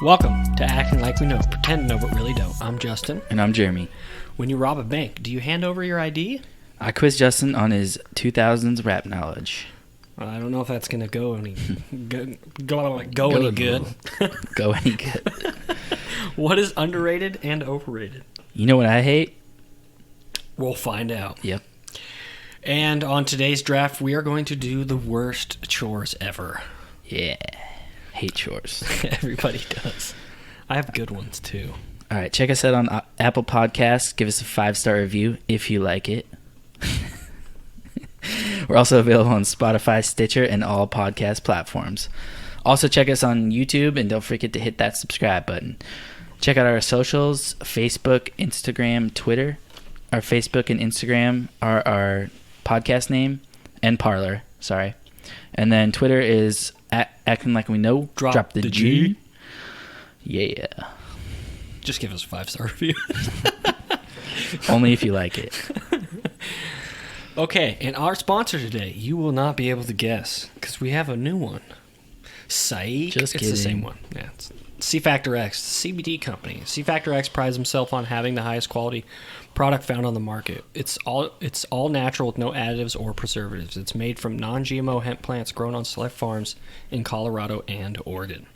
Welcome to Acting Like We Know, Pretend to Know But Really Don't. I'm Justin. And I'm Jeremy. When you rob a bank, do you hand over your ID? I quiz Justin on his 2000s rap knowledge. I don't know if that's going to go any good. Go any good. Go any good. What is underrated and overrated? You know what I hate? We'll find out. Yep. And on today's draft, we are going to do the worst chores ever. Yeah. Hate chores. Everybody does. I have good ones too. All right, check us out on Apple Podcasts. Give us a 5-star review if you like it. We're also available on Spotify, Stitcher, and all podcast platforms. Also, check us on YouTube, and don't forget to hit that subscribe button. Check out our socials, Facebook, Instagram, Twitter. Our Facebook and Instagram are our podcast name, and Parler, sorry. And then Twitter is Acting Like We Know. Drop the G. Yeah. Just give us a 5-star review. Only if you like it. Okay, and our sponsor today, you will not be able to guess, because we have a new one. Psych. Just it's kidding. The same one. Yeah, it's CfactorX, CBD company. CfactorX prides himself on having the highest quality product found on the market. It's all natural with no additives or preservatives. It's made from non-GMO hemp plants grown on select farms in Colorado and Oregon.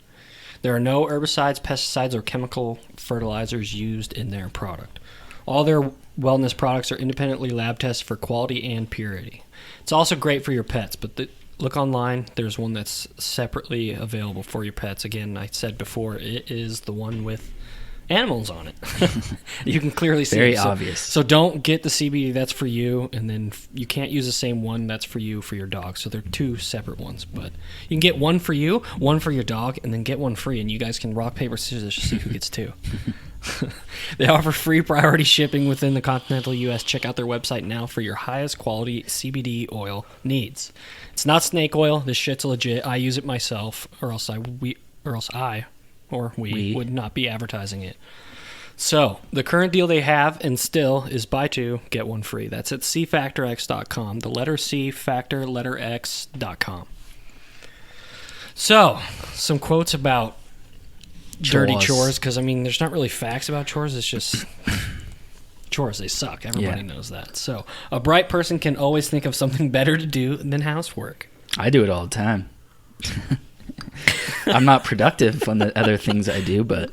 There are no herbicides, pesticides, or chemical fertilizers used in their product. All their wellness products are independently lab tested for quality and purity. It's also great for your pets, but look online. There's one that's separately available for your pets. Again, I said before, it is the one with animals on it. You can clearly see Very it. obvious. So don't get the CBD that's for you, and then you can't use the same one that's for you for your dog. So they're two separate ones. But you can get one for you, one for your dog, and then get one free, and you guys can rock, paper, scissors to see who gets two. They offer free priority shipping within the continental U.S. Check out their website now for your highest quality CBD oil needs. It's not snake oil. This shit's legit. I use it myself, or else we would not be advertising it. So the current deal they have and still is buy two, get one free. That's at CfactorX.com. The letter C, factor, letter X.com. So some quotes about dirty chores, because I mean there's not really facts about chores. It's just chores. They suck. Everybody knows that. So a bright person can always think of something better to do than housework. I do it all the time. I'm not productive on the other things I do, but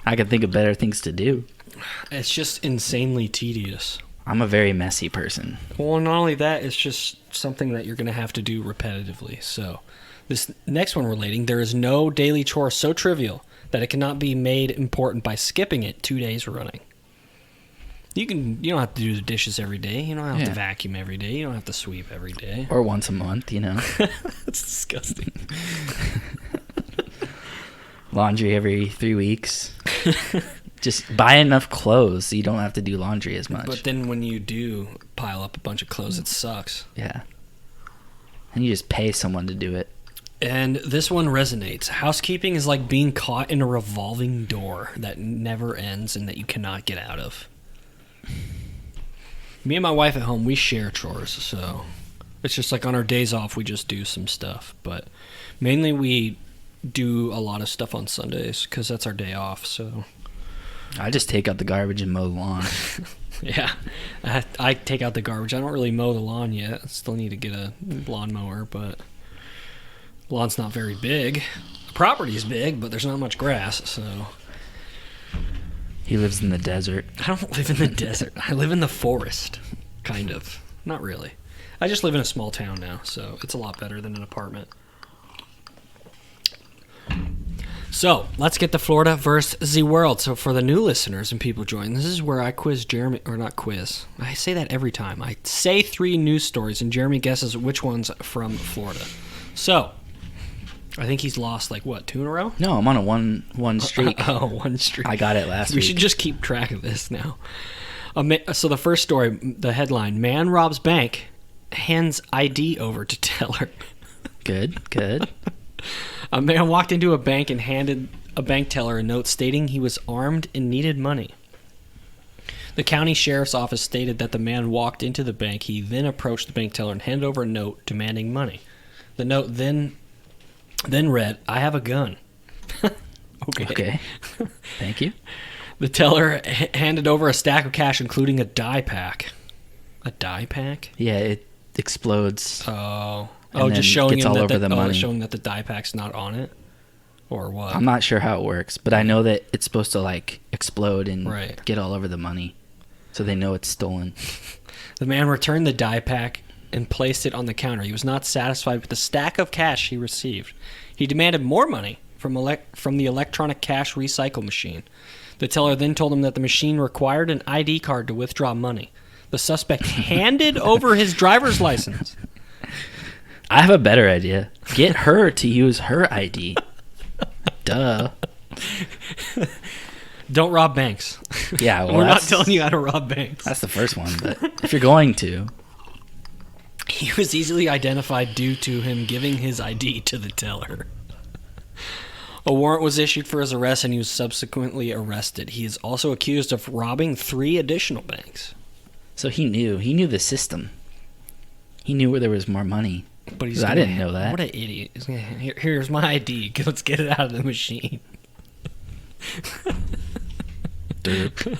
I can think of better things to do. It's just insanely tedious. I'm a very messy person. Well, not only that, it's just something that you're going to have to do repetitively. So this next one relating, there is no daily chore so trivial that it cannot be made important by skipping it 2 days running. You don't have to do the dishes every day. You don't have to vacuum every day. You don't have to sweep every day. Or once a month, you know. That's disgusting. Laundry every 3 weeks. Just buy enough clothes so you don't have to do laundry as much. But then when you do pile up a bunch of clothes, it sucks. Yeah. And you just pay someone to do it. And this one resonates. Housekeeping is like being caught in a revolving door that never ends and that you cannot get out of. Me and my wife at home, we share chores, so it's just like on our days off, we just do some stuff. But mainly we do a lot of stuff on Sundays because that's our day off, so... I just take out the garbage and mow the lawn. Yeah, I take out the garbage. I don't really mow the lawn yet. I still need to get a lawnmower, but the lawn's not very big. The property's big, but there's not much grass, so... He lives in the desert. I don't live in the desert. I live in the forest, kind of. Not really. I just live in a small town now, so it's a lot better than an apartment. So, let's get to Florida versus the world. So, for the new listeners and people joining, this is where I quiz Jeremy, or not quiz. I say that every time. I say 3 news stories, and Jeremy guesses which one's from Florida. So, I think he's lost, 2 in a row? No, I'm on a one streak. One streak. I got it last week. We should just keep track of this now. So, the first story, the headline, man robs bank, hands ID over to teller. Good. A man walked into a bank and handed a bank teller a note stating he was armed and needed money. The county sheriff's office stated that the man walked into the bank. He then approached the bank teller and handed over a note demanding money. The note then read, "I have a gun." Okay. Thank you. The teller handed over a stack of cash, including a die pack. A die pack? Yeah, it explodes. And just showing gets him all that over the money. showing that the die pack's not on it, or what? I'm not sure how it works, but I know that it's supposed to explode and Right. get all over the money, so they know it's stolen. The man returned the die pack and placed it on the counter. He was not satisfied with the stack of cash he received. He demanded more money from the electronic cash recycle machine. The teller then told him that the machine required an ID card to withdraw money. The suspect handed over his driver's license. I have a better idea. Get her to use her ID. Duh. Don't rob banks. Yeah, well, We're not telling you how to rob banks. That's the first one, but if you're going to. He was easily identified due to him giving his ID to the teller. A warrant was issued for his arrest, and he was subsequently arrested. He is also accused of robbing 3 additional banks. So he knew the system. He knew where there was more money. But I didn't know that. What an idiot. He's gonna, here's my ID. Let's get it out of the machine. Derp.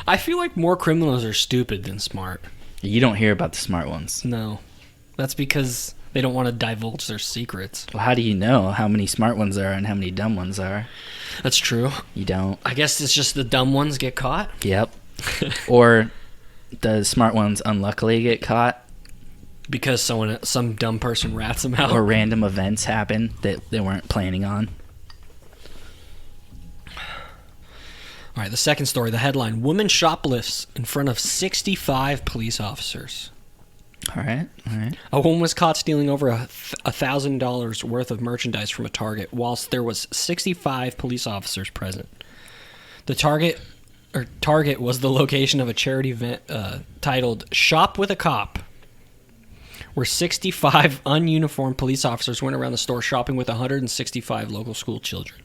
I feel like more criminals are stupid than smart. You don't hear about the smart ones. No. That's because they don't want to divulge their secrets. Well, how do you know how many smart ones there are and how many dumb ones are? That's true. You don't. I guess it's just the dumb ones get caught. Yep. Or the smart ones unluckily get caught. Because some dumb person rats them out. Or random events happen that they weren't planning on. All right, the second story, the headline, woman shoplifts in front of 65 police officers. All right. A woman was caught stealing over $1,000 worth of merchandise from a Target whilst there was 65 police officers present. The Target was the location of a charity event titled Shop with a Cop, where 65 ununiformed police officers went around the store shopping with 165 local school children.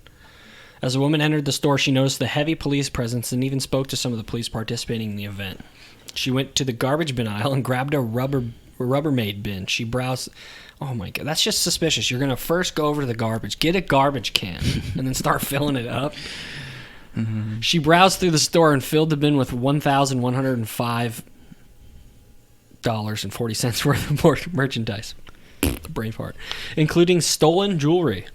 As the woman entered the store, she noticed the heavy police presence and even spoke to some of the police participating in the event. She went to the garbage bin aisle and grabbed a Rubbermaid bin. She browsed. Oh my God, that's just suspicious. You're going to first go over to the garbage, get a garbage can, and then start filling it up. Mm-hmm. She browsed through the store and filled the bin with $1,105.40 worth of merchandise. Brain fart. Including stolen jewelry.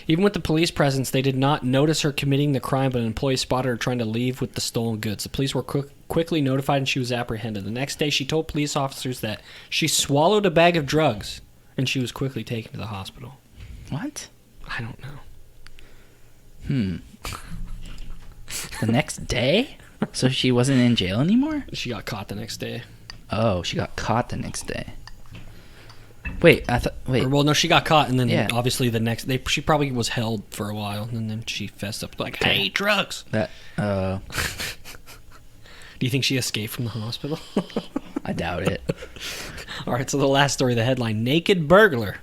Even with the police presence, they did not notice her committing the crime, but an employee spotted her trying to leave with the stolen goods. The police were quickly notified and she was apprehended. The next day, she told police officers that she swallowed a bag of drugs and she was quickly taken to the hospital. What? I don't know. The next day? So she wasn't in jail anymore? She got caught the next day. Oh, she got caught the next day. Wait. Well, no, she got caught, and then Yeah. obviously the next day, she probably was held for a while, and then she fessed up like, "Hey, drugs." That. Do you think she escaped from the hospital? I doubt it. All right, so the last story, the headline: naked burglar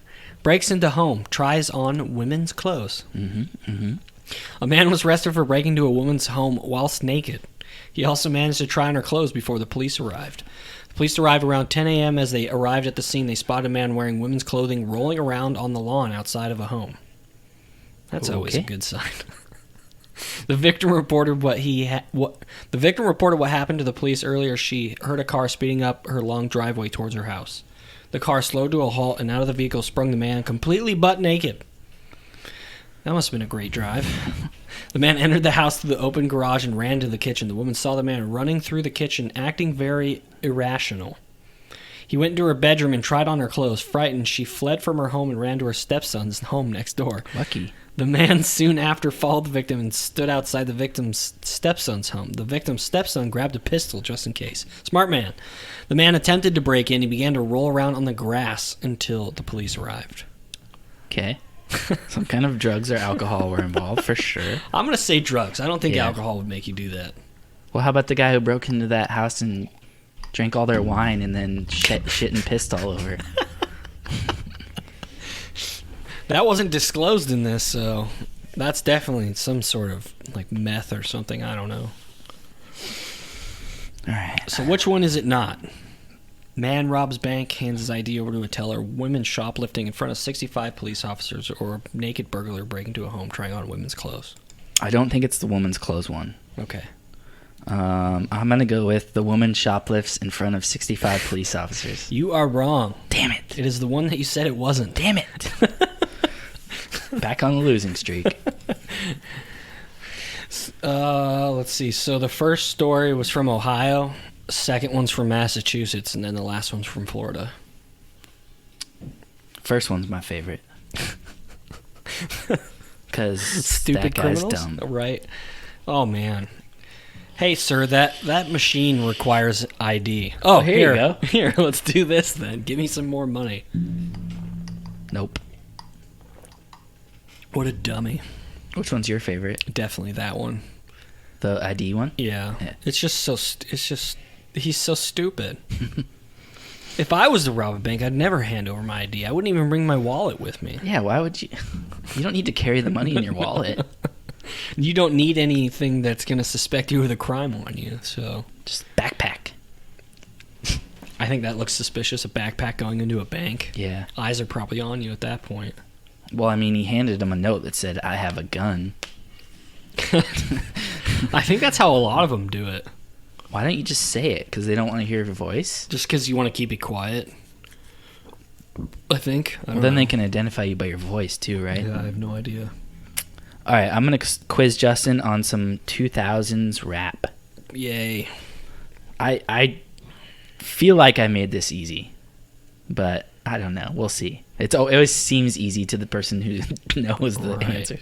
breaks into home, tries on women's clothes. A man was arrested for breaking into a woman's home whilst naked. He also managed to try on her clothes before the police arrived. The police arrived around 10 a.m. As they arrived at the scene, they spotted a man wearing women's clothing rolling around on the lawn outside of a home. That's always a good sign. The victim reported what happened to the police earlier. She heard a car speeding up her long driveway towards her house. The car slowed to a halt, and out of the vehicle sprung the man, completely butt naked. That must have been a great drive. The man entered the house through the open garage and ran to the kitchen. The woman saw the man running through the kitchen, acting very irrational. He went into her bedroom and tried on her clothes. Frightened, she fled from her home and ran to her stepson's home next door. Lucky. The man soon after followed the victim and stood outside the victim's stepson's home. The victim's stepson grabbed a pistol just in case. Smart man. The man attempted to break in. He began to roll around on the grass until the police arrived. Okay. Some kind of drugs or alcohol were involved, for sure. I'm going to say drugs. I don't think alcohol would make you do that. Well, how about the guy who broke into that house and drank all their wine and then shit and pissed all over? That wasn't disclosed in this, so that's definitely some sort of like meth or something. I don't know. All right. So which one is it not? Man robs bank, hands his ID over to a teller. Women shoplifting in front of 65 police officers, or a naked burglar breaking into a home trying on women's clothes. I don't think it's the woman's clothes one. Okay. I'm going to go with the woman shoplifts in front of 65 police officers. You are wrong. Damn it. It is the one that you said it wasn't. Damn it. Back on the losing streak. Let's see. So the first story was from Ohio. Second one's from Massachusetts, and then the last one's from Florida. First one's my favorite. Because Stupid that guy's criminals? dumb. Right. Oh, man. Hey, sir, that machine requires ID. Oh, here you go. Here, let's do this then. Give me some more money. Nope. What a dummy. Which one's your favorite? Definitely that one. The ID one? Yeah. It's just so... He's so stupid. If I was to rob a bank, I'd never hand over my ID. I wouldn't even bring my wallet with me. Yeah, why would you? You don't need to carry the money in your wallet. You don't need anything that's going to suspect you with a crime on you, so... Just backpack. I think that looks suspicious, a backpack going into a bank. Yeah. Eyes are probably on you at that point. Well, I mean, he handed him a note that said, "I have a gun." I think that's how a lot of them do it. Why don't you just say it? Because they don't want to hear your voice? Just because you want to keep it quiet. I think. I Well, don't then know. they can identify you by your voice, too, right? Yeah, I have no idea. All right, I'm going to quiz Justin on some 2000s rap. Yay. I feel like I made this easy, but I don't know. We'll see. It always seems easy to the person who knows the Right. answers.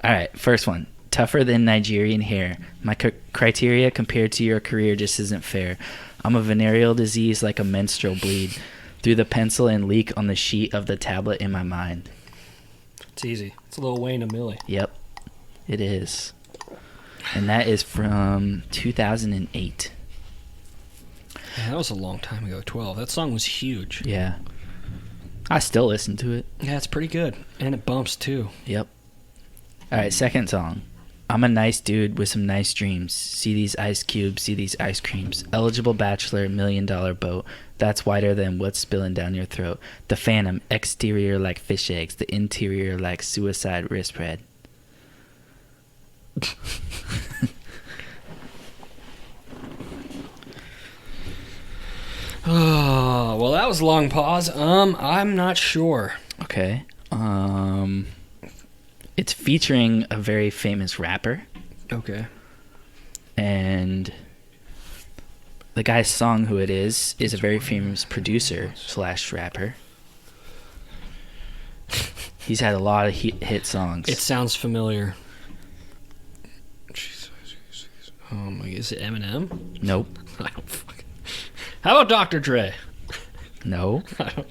All right, first one. Tougher than Nigerian hair. My criteria compared to your career just isn't fair. I'm a venereal disease like a menstrual bleed. Through the pencil and leak on the sheet of the tablet in my mind. It's easy. It's a Lil Wayne and Millie. Yep, it is. And that is from 2008. Yeah, that was a long time ago, 12. That song was huge. Yeah. I still listen to it. Yeah, it's pretty good. And it bumps, too. Yep. All right, second song. I'm a nice dude with some nice dreams. See these ice cubes, see these ice creams. Eligible bachelor, $1 million boat. That's wider than what's spilling down your throat. The phantom, exterior like fish eggs. The interior like suicide wristband. Oh, well, that was a long pause. I'm not sure. Okay. It's featuring a very famous rapper, Okay. and the guy's song, who it is a very famous producer / rapper. He's had a lot of hit songs. It sounds familiar. Oh my, is it Eminem? Nope. I don't fucking... How about Dr. Dre? No.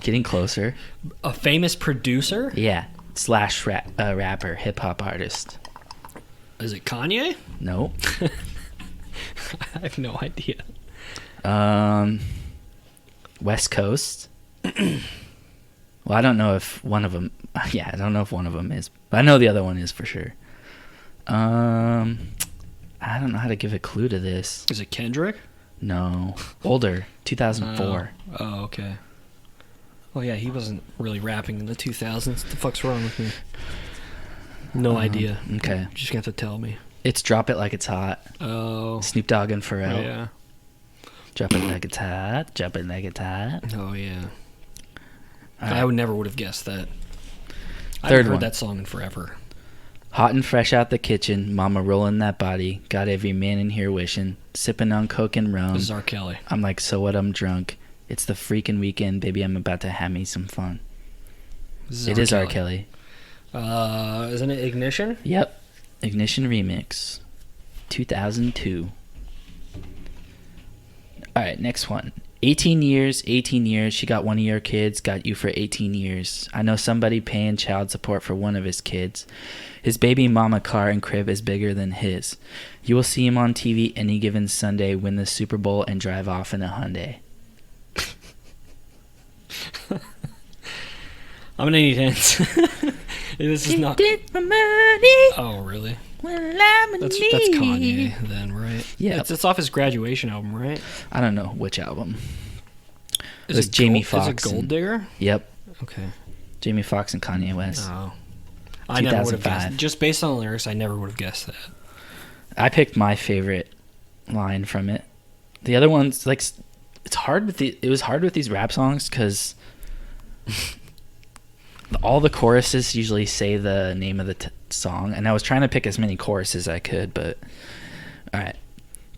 Getting closer. A famous producer? Yeah. / rapper, hip hop artist. Is it Kanye? Nope. I have no idea. West Coast. Well, I don't know if one of them. Yeah, I don't know if one of them is, but I know the other one is for sure. I don't know how to give a clue to this. Is it Kendrick? No, older, 2004. Oh, okay. Oh yeah, he wasn't really rapping in the 2000s. What the fuck's wrong with me? No idea. Okay, You're just gonna have to tell me. it's Drop It Like It's Hot. Oh. Snoop Dogg and Pharrell. Yeah. Drop it like it's hot. Drop it like it's hot. Oh yeah. All I right. would never would have guessed that. I Third haven't heard one. that song in forever. Hot and fresh out the kitchen, mama rolling that body. Got every man in here wishing. Sipping on coke and rum. This is R. Kelly. I'm like, so what? I'm drunk. It's the freaking weekend, baby. I'm about to have me some fun. This It is R. Kelly. Isn't it Ignition? Yep. Ignition Remix. 2002. All right, next one. 18 years, 18 years. She got one of your kids, got you for 18 years. I know somebody paying child support for one of his kids. His baby mama car and crib is bigger than his. You will see him on TV any given Sunday, win the Super Bowl, and drive off in a Hyundai. I'm gonna need hints. This is not. My money. Oh, really? That's Kanye then, right? Yeah. It's off his graduation album, right? I don't know which album. Is was Jamie Is it Foxx Gold and- Digger? Yep. Okay. Jamie Foxx and Kanye West. Oh. I never would have 2005. guessed. Just based on the lyrics, I never would have guessed that. I picked my favorite line from it. The other ones, like, it's hard with it was hard with these rap songs because all the choruses usually say the name of the song, and I was trying to pick as many choruses as I could, but all right.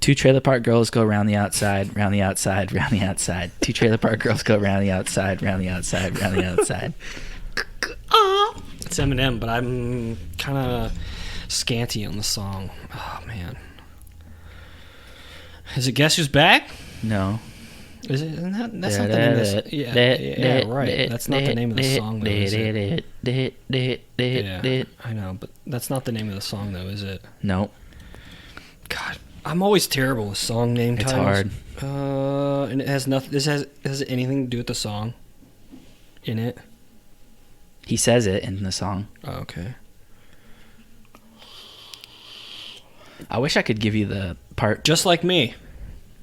2 trailer park girls go round the outside, round the outside, round the outside. 2 trailer park girls go round the outside, round the outside, round the outside. It's Eminem, but I'm kind of scanty on the song. Oh, man. Is it Guess Who's Back? No. Is it? That's not the name of the Yeah, right. That's not the name of the song, though, is it? Yeah, I know, but that's not the name of the song, though, is it? Nope. God, I'm always terrible with song name It's titles. hard. And it has nothing. Has it anything to do with the song in it? He says it in the song. Oh, okay. I wish I could give you the part Just like me.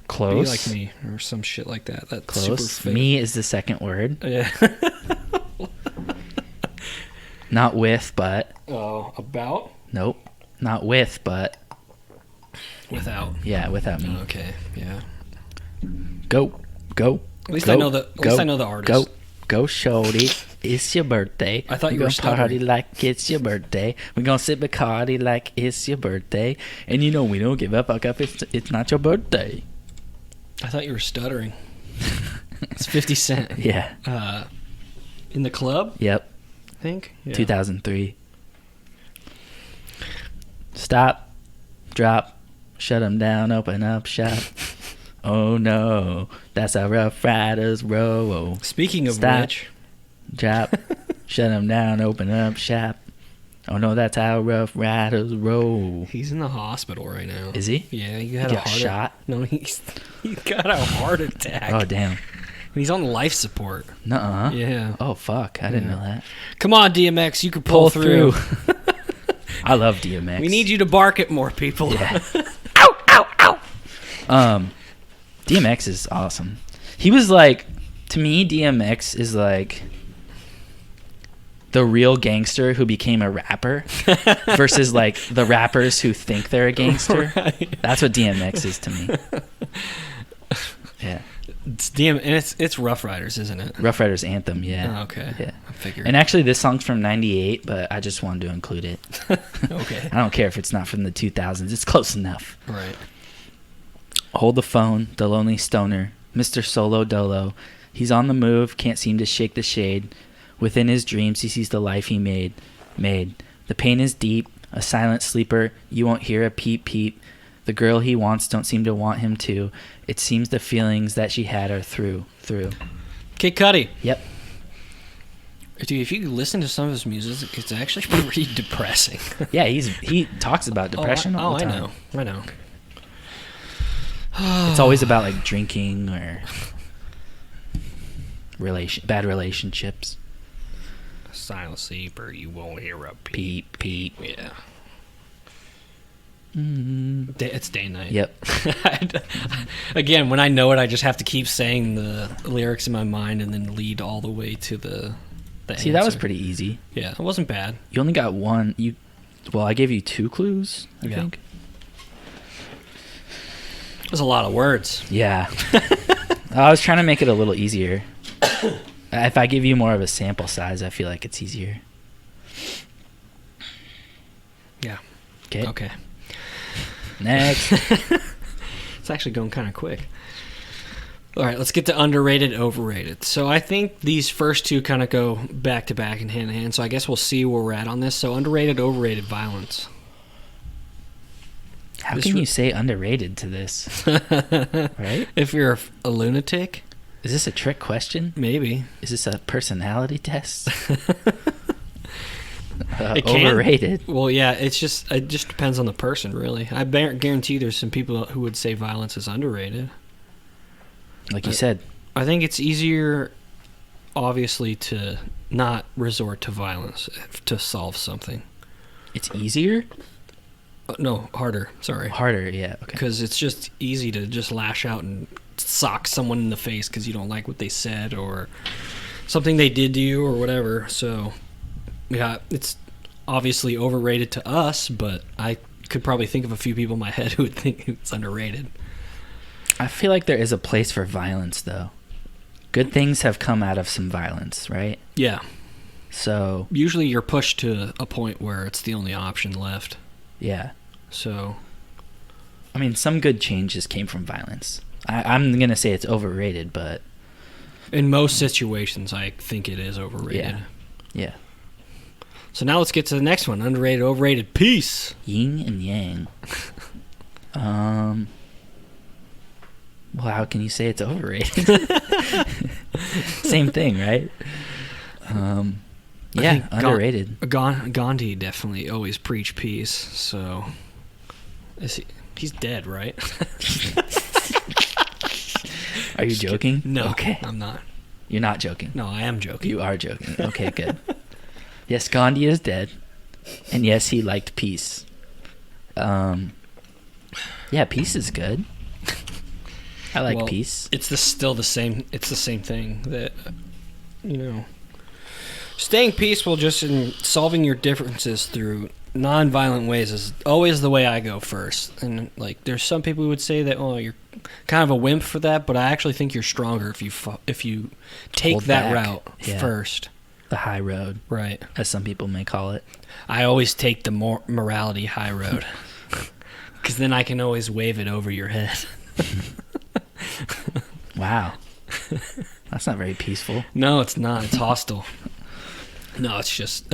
close. Be like me, or some shit like that. That's Close. super fake. Me is the second word. Yeah. Not with, but. Oh, about? Nope. Not with, but. Without. Yeah, without me. Okay. Yeah. Go. At least go, I know the. At go, least I know the artist. Go, shorty. It's your birthday. I thought you We're were gonna party stuttering. like it's your birthday. We're gonna sip Bacardi like it's your birthday. And you know we don't give up if it's not your birthday. I thought you were stuttering. It's 50 Cent. Yeah. In the club, Yep. I think. Yeah. 2003. Stop. Drop. Shut 'em down. Open up shop. Oh no. That's how Rough Riders roll. Speaking of Stop. which, Drop. Shut 'em down. Open up shop. Oh no, that's how Rough Riders roll. he's in the hospital right now. Is he? Yeah, he He had a got heart shot? No, he's got a heart attack. Oh damn. He's on life support. Nuh-uh. Yeah. Oh fuck. I didn't Yeah. know that. Come on, DMX, you can pull through. I love DMX. We need you to bark at more people. Yeah. Ow, ow, ow. DMX is awesome. He was like, to me, DMX is like the real gangster who became a rapper versus like the rappers who think they're a gangster. Right. That's what DMX is to me. Yeah. It's and it's Rough Riders, isn't it? Rough Riders anthem, yeah. Oh, okay. Yeah. I figured. And actually this song's from 98, but I just wanted to include it. Okay. I don't care if it's not from the 2000s. It's close enough. Right. Hold the phone, the lonely stoner, Mr. Solo Dolo. He's on the move, can't seem to shake the shade. Within his dreams, he sees the life he made. The pain is deep, a silent sleeper. You won't hear a peep peep. The girl he wants don't seem to want him to. It seems the feelings that she had are through. Kid Cudi. Yep. Dude, if you listen to some of his music, it's actually pretty depressing. Yeah, he talks about depression all the time. I know. It's always about like drinking or bad relationships. Silent sleeper, you won't hear a Peep peep. Yeah. Mm. It's day and night. Yep. Again, when I know it, I just have to keep saying the lyrics in my mind and then lead all the way to the See, that was answer. pretty easy. Yeah, it wasn't bad. You only got one. Well, I gave you 2 clues, I Yeah. think. It was a lot of words. Yeah. I was trying to make it a little easier. If I give you more of a sample size, I feel like it's easier. Yeah. Okay. Okay. Next. It's actually going kind of quick. All right, let's get to underrated, overrated. So I think these first two kind of go back to back and hand in hand. So I guess we'll see where we're at on this. So underrated, overrated violence. How can you say underrated to this? Right? If you're a lunatic, Is this a trick question? maybe. Is this a personality test? It can. Overrated. Well, yeah, it just depends on the person, really. I guarantee there's some people who would say violence is underrated. Like you said. I think it's easier, obviously, to not resort to violence to solve something. It's easier? No, harder. Sorry. Harder, yeah. Okay. Because it's just easy to just lash out and sock someone in the face because you don't like what they said or something they did to you or whatever. So, yeah, it's obviously overrated to us, but I could probably think of a few people in my head who would think it's underrated. I feel like there is a place for violence, though. Good things have come out of some violence, right? Yeah. So, Usually you're pushed to a point where it's the only option left. yeah. So, I mean, some good changes came from violence. I'm going to say it's overrated, but... in most situations, I think it is overrated. Yeah. So now let's get to the next one. Underrated, overrated, peace. Yin and yang. Well, how can you say it's overrated? Same thing, right? Yeah, underrated. Gandhi definitely always preached peace, so... he's dead, right? Are you joking? No, Okay. I'm not. You're not joking. No, I am joking. You are joking. Okay, good. Yes, Gandhi is dead. And yes, he liked peace. Yeah, peace is good. I like peace. It's still the same. It's the same thing that, staying peaceful just in solving your differences through non-violent ways is always the way I go first. And like, there's some people who would say that, oh, you're kind of a wimp for that, but I actually think you're stronger if you take Hold that back. route Yeah. first. The high road, Right. as some people may call it. I always take the morality high road, because then I can always wave it over your head. Wow. That's not very peaceful. No, it's not. It's hostile. No, it's just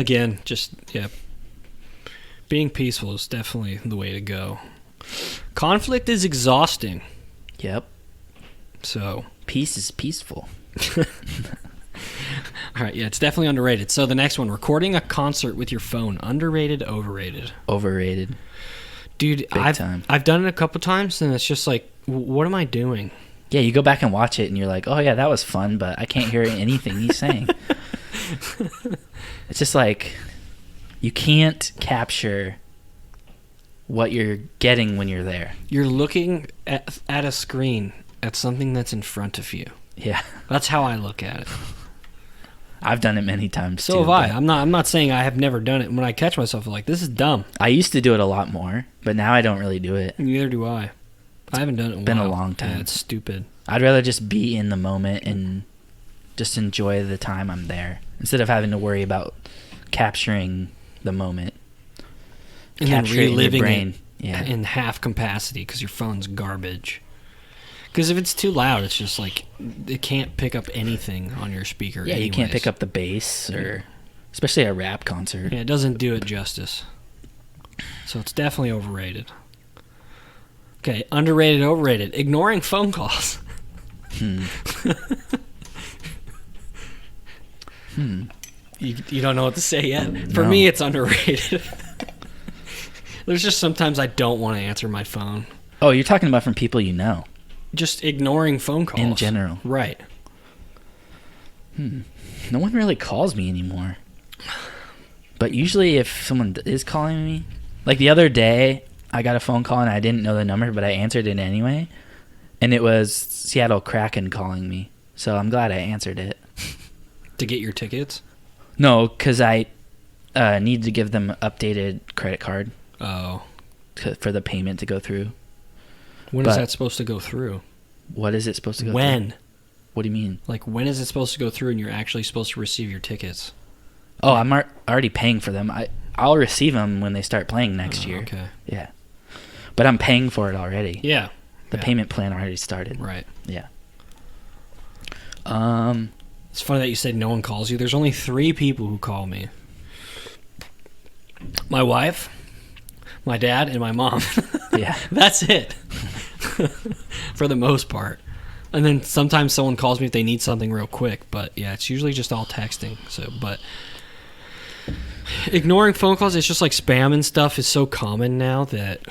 being peaceful is definitely the way to go. Conflict is exhausting. Yep. So, Peace is peaceful. all right, yeah, it's definitely underrated. So the next one, recording a concert with your phone, underrated, overrated. Overrated. Dude, time. I've done it a couple times, and it's just like, what am I doing? Yeah, you go back and watch it, and you're like, oh, yeah, that was fun, but I can't hear anything he's saying. It's just like, you can't capture what you're getting when you're there. You're looking at a screen, at something that's in front of you. Yeah. That's how I look at it. I've done it many times, So too. have I. but I'm not saying I have never done it. When I catch myself, I'm like, this is dumb. I used to do it a lot more, but now I don't really do it. Neither do I. I haven't done it in a Been while. a long time. Yeah, it's stupid. I'd rather just be in the moment and just enjoy the time I'm there instead of having to worry about capturing the moment. And then Capture it in your reliving brain. it Yeah. in half capacity because your phone's garbage. Because if it's too loud, it's just like it can't pick up anything on your speaker. Yeah, you can't anyways. pick up the bass, or especially a rap concert. Yeah, it doesn't do it justice. So it's definitely overrated. Okay, underrated, overrated. Ignoring phone calls. You don't know what to say yet? For No. me, it's underrated. There's just sometimes I don't want to answer my phone. Oh, you're talking about from people you know. Just ignoring phone calls. In general. Right. No one really calls me anymore. But usually if someone is calling me, like the other day, I got a phone call and I didn't know the number, but I answered it anyway. And it was Seattle Kraken calling me. So I'm glad I answered it. To get your tickets? No, because I need to give them updated credit card Oh. for the payment to go through. When is But- that supposed to go through? What is it supposed to go through? When? What do you mean? Like, when is it supposed to go through and you're actually supposed to receive your tickets? Oh, I'm already paying for them. I'll receive them when they start playing next year. Okay. Yeah. But I'm paying for it already. Yeah. The Yeah. payment plan already started. Right. Yeah. It's funny that you said no one calls you. There's only 3 people who call me. My wife, my dad, and my mom. Yeah. That's it. For the most part. And then sometimes someone calls me if they need something real quick. But yeah, it's usually just all texting. So, but ignoring phone calls, it's just like spam and stuff is so common now that...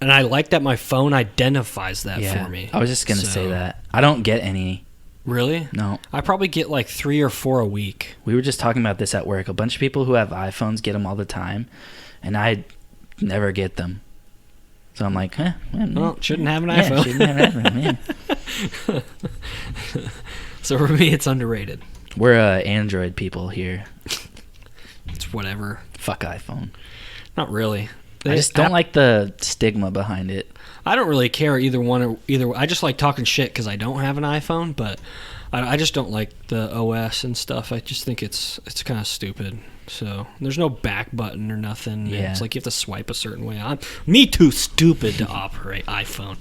And I like that my phone identifies that for me. I was just going to say that. I don't get any. Really? No. I probably get like 3 or 4 a week. We were just talking about this at work. A bunch of people who have iPhones get them all the time, and I never get them. So I'm like, well, shouldn't have an iPhone. Shouldn't have an iPhone, yeah. So for me, it's underrated. We're Android people here. It's whatever. Fuck iPhone. Not really. I just don't like the stigma behind it. I don't really care either one or either. I just like talking shit because I don't have an iPhone, but I just don't like the OS and stuff. I just think it's kind of stupid. So there's no back button or nothing. Yeah. It's like you have to swipe a certain way. Me too stupid to operate iPhone.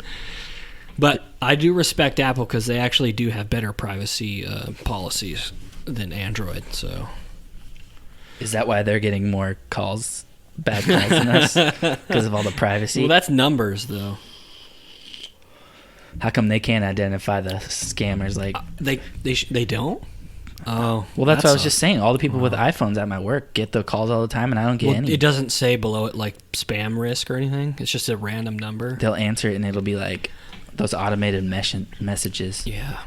But I do respect Apple because they actually do have better privacy policies than Android. So is that why they're getting more calls, bad calls than us? Because of all the privacy? Well, that's numbers, though. How come they can't identify the scammers? Like they don't? Oh, well, that's what I was just saying. All the people with iPhones at my work get the calls all the time, and I don't get any. It doesn't say below it like spam risk or anything. It's just a random number. They'll answer it, and it'll be like those automated messages. Yeah.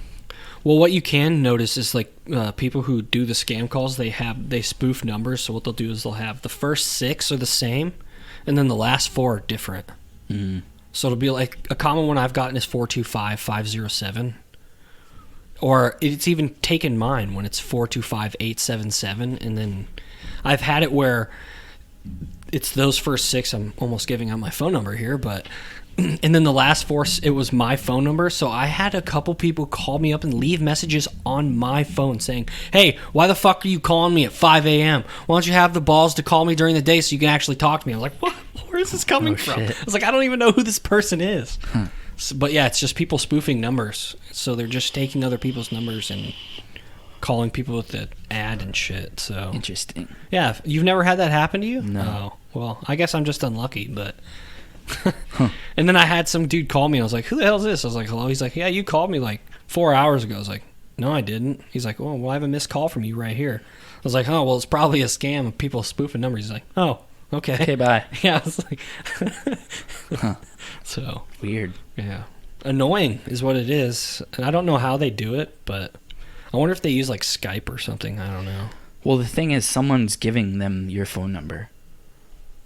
Well, what you can notice is like people who do the scam calls, they spoof numbers. So what they'll do is they'll have the first 6 are the same, and then the last 4 are different. Mm. So it'll be like a common one I've gotten is 425507, or it's even taken mine when it's 425877, and then I've had it where it's those first 6. I'm almost giving out my phone number here, but. And then the last 4, it was my phone number. So I had a couple people call me up and leave messages on my phone saying, hey, why the fuck are you calling me at 5 a.m.? Why don't you have the balls to call me during the day so you can actually talk to me? I was like, what? Where is this coming from? Shit. I was like, I don't even know who this person is. So, but yeah, it's just people spoofing numbers. So they're just taking other people's numbers and calling people with the ad and shit. So Interesting. Yeah, you've never had that happen to you? No. Oh, well, I guess I'm just unlucky, but... And then I had some dude call me and I was like, who the hell is this? I was like, hello. He's like, yeah, you called me like 4 hours ago. I was like, no, I didn't. He's like, well, I have a missed call from you right here. I was like, oh, well, it's probably a scam of people spoofing numbers. He's like, oh, okay. Okay, bye. Yeah, I was like, so weird. Yeah, annoying is what it is. And I don't know how they do it, but I wonder if they use like Skype or something. I don't know. Well, the thing is, someone's giving them your phone number.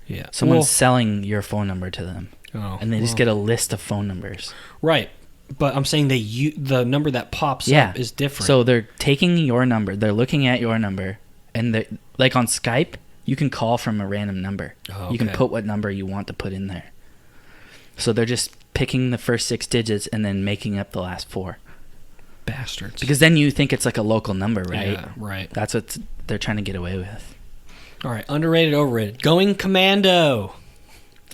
Yeah. Someone's selling your phone number to them. Oh, and they just get a list of phone numbers. Right. But I'm saying the number that pops up is different. So they're taking your number, they're looking at your number, and they like on Skype, you can call from a random number. Oh, okay. You can put what number you want to put in there. So they're just picking the first 6 digits and then making up the last 4. Bastards. Because then you think it's like a local number, right? Yeah, right. That's what they're trying to get away with. All right, underrated, overrated. Going commando.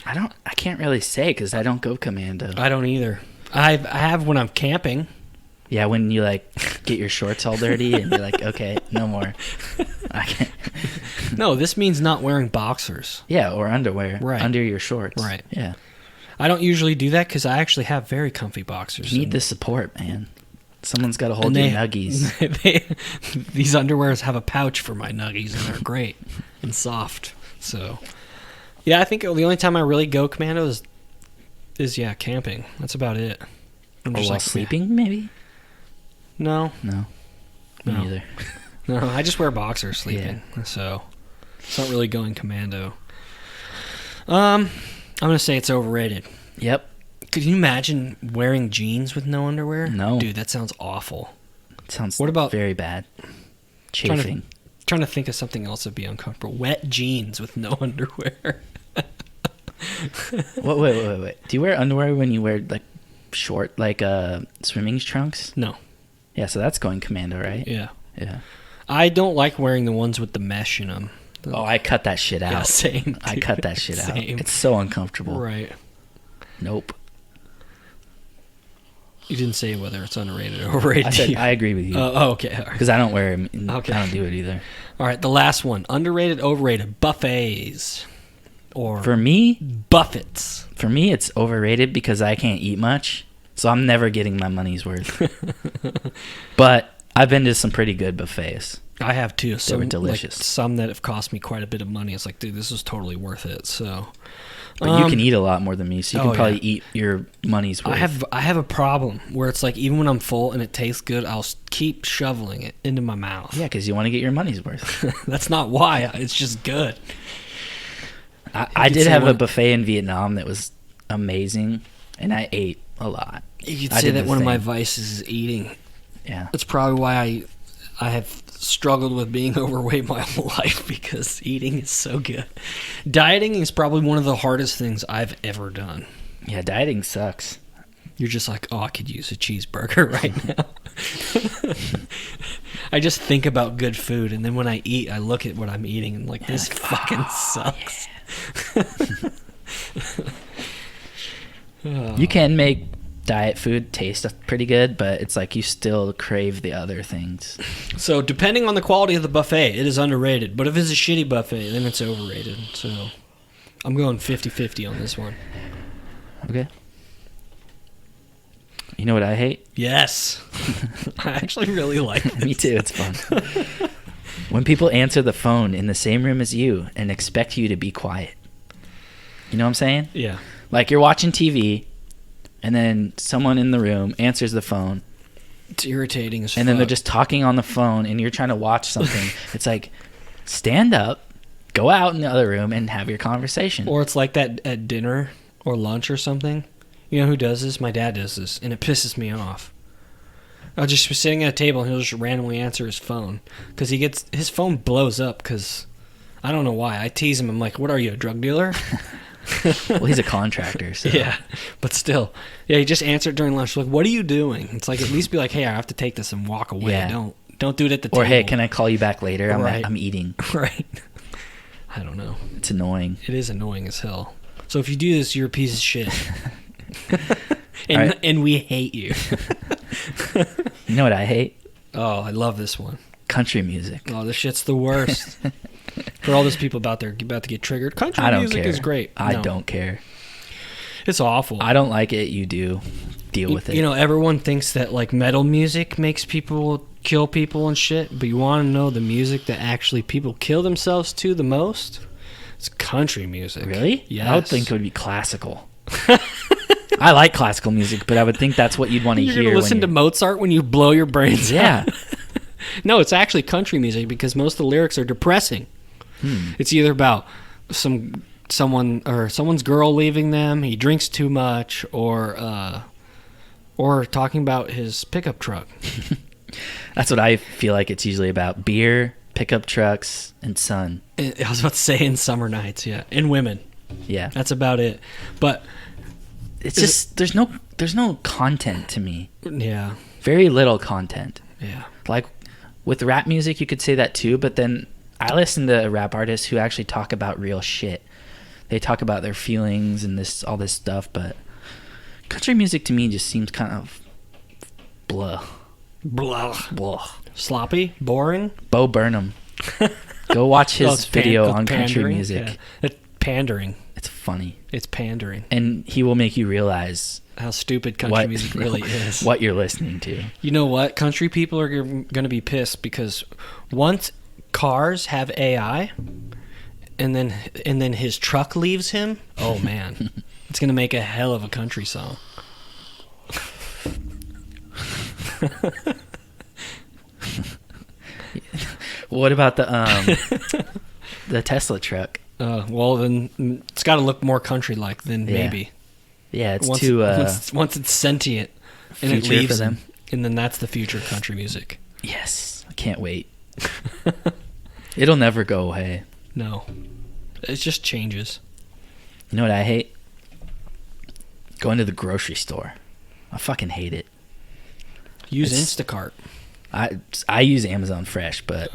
I can't really say because I don't go commando. I don't either. I have when I'm camping. Yeah, when you like get your shorts all dirty and you're like, okay, no more. I can't. No, this means not wearing boxers. Yeah, or underwear. Right. Under your shorts. Right. Yeah. I don't usually do that because I actually have very comfy boxers. You need the support, man. Someone's got to hold your nuggies. These underwears have a pouch for my nuggies, and they're great and soft. So, yeah, I think the only time I really go commando is camping. That's about it. Or while sleeping, maybe? No. Me neither. No, I just wear boxers sleeping. Yeah. So, it's not really going commando. I'm going to say it's overrated. Yep. Could you imagine wearing jeans with no underwear? No. Dude, that sounds awful. It sounds what about very bad. Chafing. Trying to think of something else that'd be uncomfortable. Wet jeans with no underwear. Wait. Do you wear underwear when you wear like short, like swimming trunks? No. Yeah, so that's going commando, right? Yeah. Yeah. I don't like wearing the ones with the mesh in them. Oh, I cut that shit out. Yeah, same. Dude. I cut that shit out. Same. It's so uncomfortable. Right. Nope. You didn't say whether it's underrated or overrated. I said I agree with you. Okay. All right. Because I don't wear them. Okay. I don't do it either. All right, the last one. Underrated, overrated. Buffets. Or For me, buffets. it's overrated because I can't eat much. So I'm never getting my money's worth. But I've been to some pretty good buffets. I have too. They were delicious. Like, some that have cost me quite a bit of money. It's like, dude, this is totally worth it. So, But you can eat a lot more than me, so you can probably eat your money's worth. I have a problem where it's like, even when I'm full and it tastes good, I'll keep shoveling it into my mouth. Yeah, because you want to get your money's worth. That's not why. It's just good. I did have a buffet in Vietnam that was amazing, and I ate a lot. You could say that one of my vices is eating. Yeah. That's probably why I have struggled with being overweight my whole life, because eating is so good. Dieting is probably one of the hardest things I've ever done. Yeah, dieting sucks. You're just like, oh, I could use a cheeseburger right now. I just think about good food, and then when I eat, I look at what I'm eating and like, this fucking sucks. Yeah. You can make diet food taste pretty good, but it's like you still crave the other things. So depending on the quality of the buffet, it is underrated. But if it's a shitty buffet, then it's overrated. So I'm going 50-50 on this one. Okay. You know what I hate? Yes. I actually really like it. Me too, it's fun. When people answer the phone in the same room as you and expect you to be quiet. You know what I'm saying? Yeah. Like you're watching TV, and then someone in the room answers the phone. It's irritating as fuck. And then they're just talking on the phone, and you're trying to watch something. It's like, stand up, go out in the other room, and have your conversation. Or it's like that at dinner or lunch or something. You know who does this? My dad does this, and it pisses me off. I'll just be sitting at a table, and he'll just randomly answer his phone. Because his phone blows up, because I don't know why. I tease him. I'm like, what are you, a drug dealer? Well, he's a contractor, so. Yeah, but still. Yeah, he just answered during lunch. Like, what are you doing? It's like, at least be like, hey, I have to take this and walk away. Yeah. Don't do it at the table. Or, hey, can I call you back later? Right. I'm eating. Right. I don't know. It's annoying. It is annoying as hell. So if you do this, you're a piece of shit. And we hate you. You know what I hate? Oh, I love this one. Country music. Oh, this shit's the worst. For all those people about to get triggered, country music is great. I don't care. It's awful. I don't like it. You do. Deal with it. You know, everyone thinks that like metal music makes people kill people and shit, but you want to know the music that actually people kill themselves to the most? It's country music. Really? Yes. I would think it would be classical. I like classical music, but I would think that's what you'd want to hear. You're going to listen to Mozart when you blow your brains out? Yeah. No, it's actually country music because most of the lyrics are depressing. It's either about someone's girl leaving them, he drinks too much, or talking about his pickup truck. That's what I feel like it's usually about: beer, pickup trucks, and sun. I was about to say in summer nights, yeah, and women. Yeah, that's about it. But it's just there's no content to me. Yeah, very little content. Yeah, like with rap music, you could say that too, but then I listen to rap artists who actually talk about real shit. They talk about their feelings and all this stuff, but country music to me just seems kind of blah. Sloppy, boring. Bo Burnham. Go watch his video on country music. Yeah. It's pandering. It's funny. It's pandering. And he will make you realize how stupid country music really is. What you're listening to. You know what? Country people are going to be pissed because once cars have AI and then his truck leaves him, oh man. It's going to make a hell of a country song. What about the Tesla truck? Well, then it's got to look more country-like than maybe. Yeah, it's once it's sentient and it leaves them, and then that's the future of country music. Yes, I can't wait. It'll never go away. No, it just changes. You know what I hate? Going to the grocery store. I fucking hate it. Use Instacart. I use Amazon Fresh, but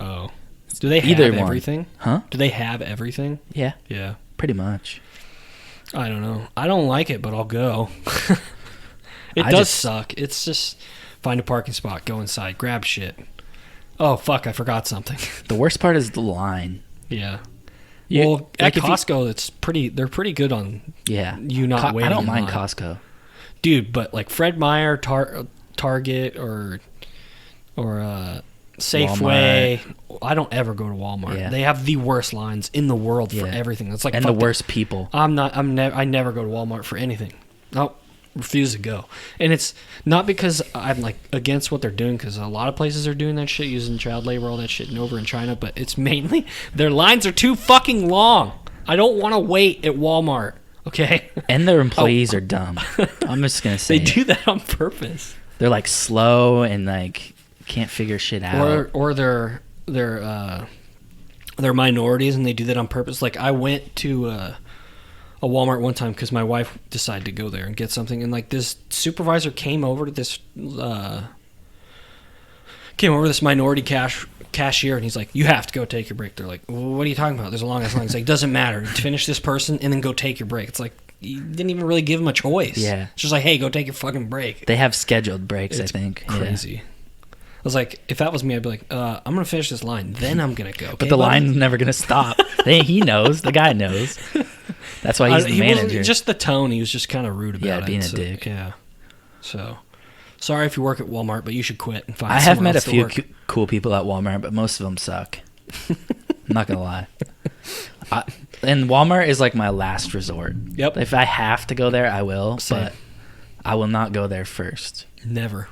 do they have everything? Huh? Do they have everything? Yeah. Yeah. Pretty much. I don't know. I don't like it, but I'll go. It does suck. It's just find a parking spot, go inside, grab shit. Oh, fuck, I forgot something. The worst part is the line. Yeah. Well, at Costco, they're pretty good on you not waiting. I don't mind line. Costco. Dude, but like Fred Meyer, Target, or Safeway, Walmart. I don't ever go to Walmart. Yeah. They have the worst lines in the world for everything. It's like, and the worst people. I never go to Walmart for anything. Nope. Refuse to go. And it's not because I'm like against what they're doing, because a lot of places are doing that shit, using child labor, all that shit, and over in China, but it's mainly their lines are too fucking long. I don't want to wait at Walmart, okay? And their employees are dumb. I'm just gonna say they do that on purpose. They're like slow and like can't figure shit out, or they're minorities and they do that on purpose. Like I went to a Walmart one time because my wife decided to go there and get something, and like this supervisor came over to this minority cashier, and he's like, "You have to go take your break." They're like, well, "What are you talking about? There's a long ass line." He's like, "Doesn't matter. Finish this person and then go take your break." It's like you didn't even really give him a choice. Yeah, it's just like, "Hey, go take your fucking break." They have scheduled breaks. It's I think crazy. Yeah. I was like, if that was me, I'd be like, I'm gonna finish this line, then I'm gonna go. Okay, but the line's never gonna stop. He knows. The guy knows. That's why he's the manager. Just the tone, he was just kind of rude about it. Yeah, being a dick. Yeah. So, sorry if you work at Walmart, but you should quit and find. I have met a few cool people at Walmart, but most of them suck. I'm not gonna lie. And Walmart is like my last resort. Yep. If I have to go there, I will. Same. But I will not go there first. Never.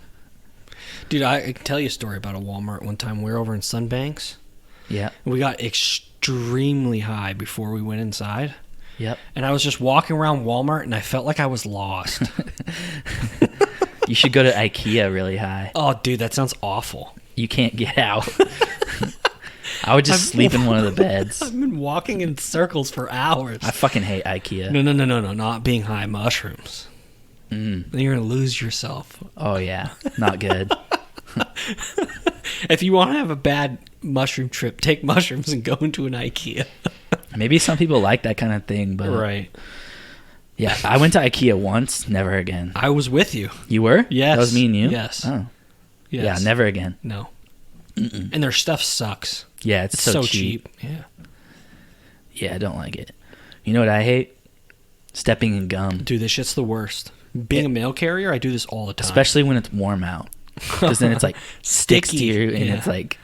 Dude, I can tell you a story about a Walmart one time. We were over in Sunbanks. Yeah. We got extremely high before we went inside. Yep. And I was just walking around Walmart, and I felt like I was lost. You should go to IKEA really high. Oh, dude, that sounds awful. You can't get out. I would just sleep in one of the beds. I've been walking in circles for hours. I fucking hate IKEA. No, not being high. Mushrooms. Then you're going to lose yourself. Oh, yeah. Not good. If you want to have a bad mushroom trip, take mushrooms and go into an IKEA. Maybe some people like that kind of thing, but right. Yeah, I went to IKEA once, never again. I was with you. You were? Yes. That was me and you? Yes. Oh. Yes. Yeah, never again. No. And their stuff sucks. Yeah, it's so cheap. Yeah. Yeah, I don't like it. You know what I hate? Stepping in gum. Dude, this shit's the worst. Being a mail carrier, I do this all the time. Especially when it's warm out. Because then it's like sticks to you and it's like,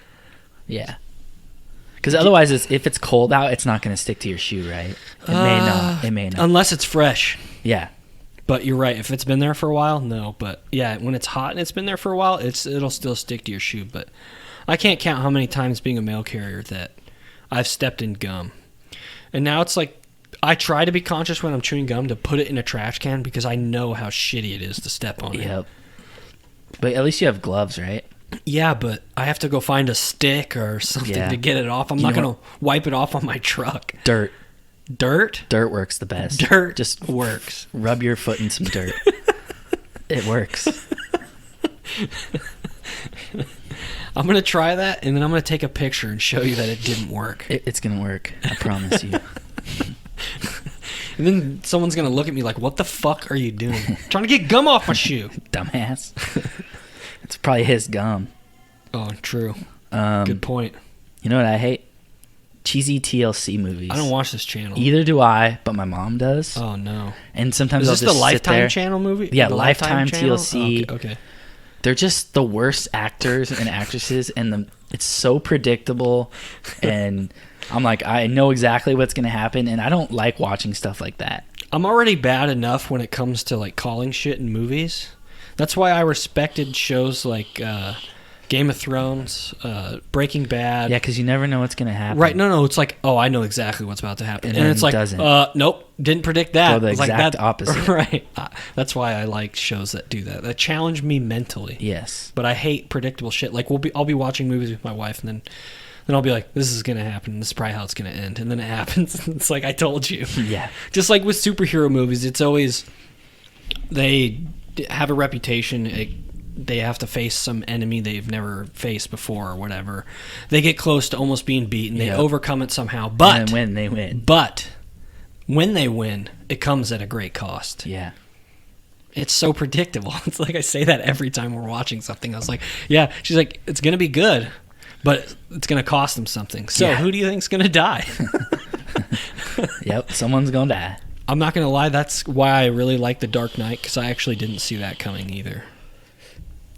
yeah. Because otherwise, if it's cold out, it's not going to stick to your shoe, right? It may not. Unless it's fresh. Yeah. But you're right. If it's been there for a while, no. But yeah, when it's hot and it's been there for a while, it'll still stick to your shoe. But I can't count how many times being a mail carrier that I've stepped in gum. And now it's like, I try to be conscious when I'm chewing gum to put it in a trash can because I know how shitty it is to step on it. Yep. But at least you have gloves, right? Yeah, but I have to go find a stick or something to get it off. I'm not going to wipe it off on my truck. Dirt. Dirt? Dirt works the best. Dirt just works. Rub your foot in some dirt. It works. I'm going to try that, and then I'm going to take a picture and show you that it didn't work. It's going to work. I promise you. And then someone's going to look at me like, what the fuck are you doing? Trying to get gum off my shoe. Dumbass. It's probably his gum. Oh, true. Good point. You know what I hate? Cheesy TLC movies. I don't watch this channel. Either do I, but my mom does. Oh, no. And sometimes Is I'll this just the Lifetime channel movie? Yeah, the Lifetime channel? TLC. Oh, okay. They're just the worst actors and actresses, and it's so predictable. And I'm like, I know exactly what's going to happen, and I don't like watching stuff like that. I'm already bad enough when it comes to like calling shit in movies. That's why I respected shows like Game of Thrones, Breaking Bad. Yeah, because you never know what's going to happen. Right? No, it's like, oh, I know exactly what's about to happen, and it's like, nope, didn't predict that. Go the exact opposite. Right. That's why I like shows that do that. That challenge me mentally. Yes. But I hate predictable shit. Like I'll be watching movies with my wife, and then I'll be like, this is going to happen. This is probably how it's going to end. And then it happens. It's like, I told you. Yeah. Just like with superhero movies, it's always, they have a reputation. They have to face some enemy they've never faced before or whatever. They get close to almost being beaten. They overcome it somehow. But and when they win. But when they win, it comes at a great cost. Yeah. It's so predictable. It's like I say that every time we're watching something. I was like, yeah. She's like, it's going to be good, but it's going to cost them something. So who do you think's going to die? Yep, someone's going to die. I'm not going to lie. That's why I really like The Dark Knight, because I actually didn't see that coming either.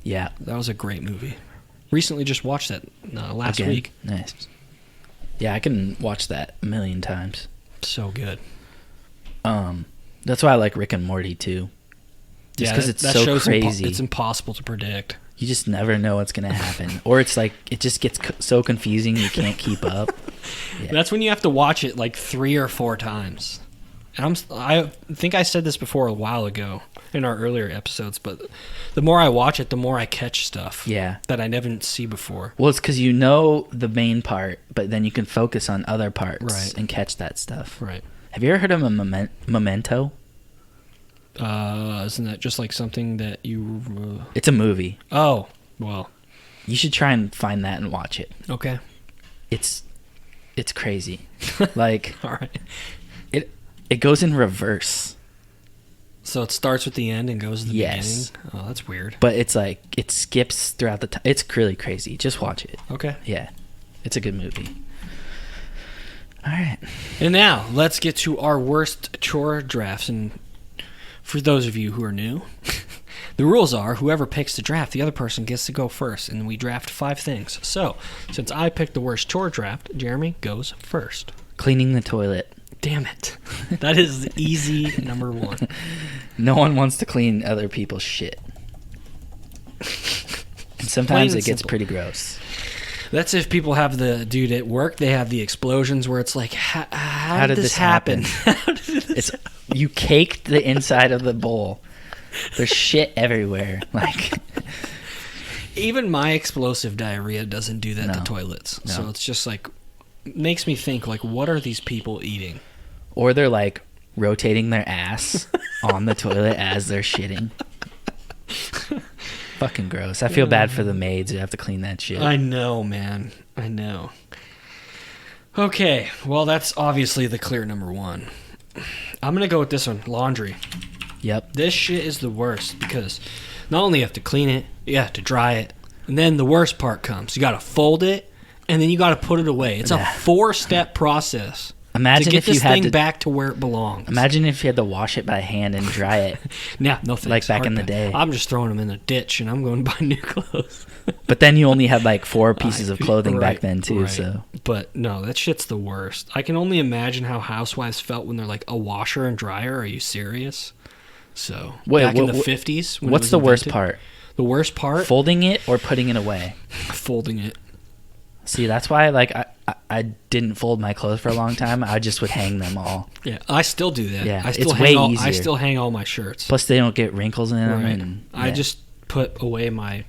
Yeah. That was a great movie. Recently just watched that last Again? week. Nice. Yeah, I can watch that a million times. So good. That's why I like Rick and Morty too. Just because it's so crazy. It's impossible to predict. You just never know what's going to happen. Or it's like, it just gets so confusing you can't keep up. Yeah. That's when you have to watch it like 3 or 4 times. And I think I said this before a while ago in our earlier episodes, but the more I watch it, the more I catch stuff that I never see before. Well, it's because you know the main part, but then you can focus on other parts and catch that stuff. Right. Have you ever heard of a Memento? Isn't that just like something that you... It's a movie. Oh, well. You should try and find that and watch it. Okay. It's crazy. Like, all right. It goes in reverse. So it starts with the end and goes to the beginning? Oh, that's weird. But it's like, it skips throughout the time. It's really crazy. Just watch it. Okay. Yeah. It's a good movie. All right. And now, let's get to our worst chore drafts. And for those of you who are new, the rules are whoever picks the draft, the other person gets to go first. And we draft 5 things. So, since I picked the worst chore draft, Jeremy goes first. Cleaning the toilet. Damn it. That is easy number 1. No one wants to clean other people's shit. And sometimes it gets pretty gross. That's if people have the dude at work, they have the explosions where it's like, how did this happen? You caked the inside of the bowl. There's shit everywhere. Like, even my explosive diarrhea doesn't do that to toilets. No. So it's just like, makes me think, like, what are these people eating? Or they're like rotating their ass on the toilet as they're shitting. Fucking gross. I feel bad for the maids who have to clean that shit. I know, man. I know. Okay, well, that's obviously the clear number 1. I'm going to go with this one, laundry. Yep. This shit is the worst because not only you have to clean it, you have to dry it, and then the worst part comes. You got to fold it, and then you got to put it away. It's a 4-step process. Imagine to get if you this had thing back to where it belongs. Imagine if you had to wash it by hand and dry it. Yeah, no thanks. Like back in the day. I'm just throwing them in the ditch and I'm going to buy new clothes. But then you only had like 4 pieces of clothing back then too. Right. So. But no, that shit's the worst. I can only imagine how housewives felt when they're like a washer and dryer. Are you serious? So back in the 50s. What's the worst part? The worst part? Folding it or putting it away? Folding it. See, that's why like I didn't fold my clothes for a long time. I just would hang them all. Yeah, I still do that. Yeah, it's way easier. I still hang all my shirts. Plus, they don't get wrinkles in them. Right. And, I just put away my